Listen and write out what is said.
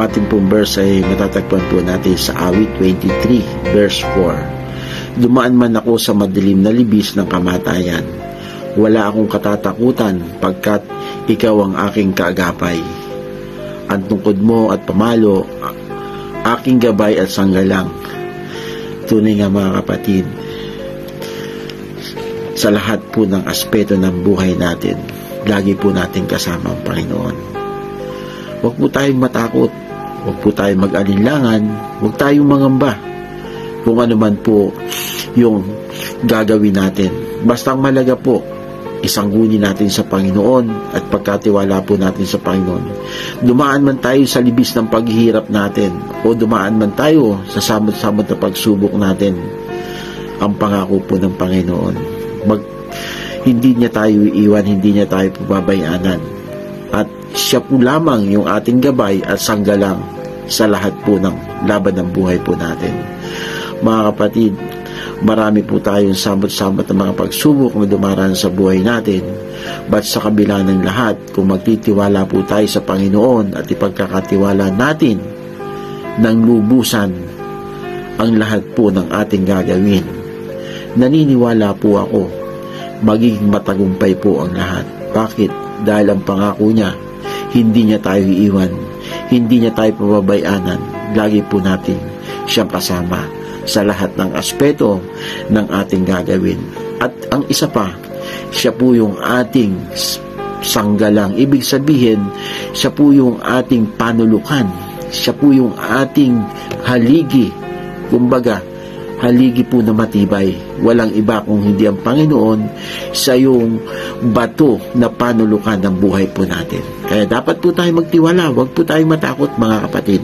ating pong verse ay matatagpuan po natin sa Awit 23, verse 4. Dumaan man ako sa madilim na libis ng kamatayan, wala akong katatakutan pagkat ikaw ang aking kaagapay. Ang tungkod mo at pamalo, aking gabay at sanggalang. Tunay nga mga kapatid, sa lahat po ng aspeto ng buhay natin, lagi po natin kasama ang Panginoon. Huwag po tayong matakot, huwag po tayong mag-alinlangan, huwag tayong mangamba kung ano man po yung gagawin natin. Basta ang malaga po, isangguni natin sa Panginoon at pagkatiwala po natin sa Panginoon. Dumaan man tayo sa libis ng paghihirap natin o dumaan man tayo sa samot-samot na pagsubok natin, ang pangako po ng Panginoon, hindi niya tayo iiwan, hindi niya tayo pababayanan. At siya po lamang yung ating gabay at sanggalang sa lahat po ng laban ng buhay po natin. Mga kapatid, marami po tayong samot-samot na mga pagsubok na dumaraan sa buhay natin. But sa kabila ng lahat, kung magtitiwala po tayo sa Panginoon at ipagkakatiwala natin ng lubusan ang lahat po ng ating gagawin, naniniwala po ako, magiging matagumpay po ang lahat. Bakit? Dahil ang pangako niya, hindi niya tayo iiwan, hindi niya tayo pababayanan. Lagi po natin siyang kasama sa lahat ng aspeto ng ating gagawin. At ang isa pa, siya po yung ating sanggalang. Ibig sabihin, siya po yung ating panulukan. Siya po yung ating haligi. Kumbaga, haligi po na matibay. Walang iba kung hindi ang Panginoon, sa yung bato na panulukan ng buhay po natin. Kaya dapat po tayo magtiwala, huwag po tayo matakot mga kapatid.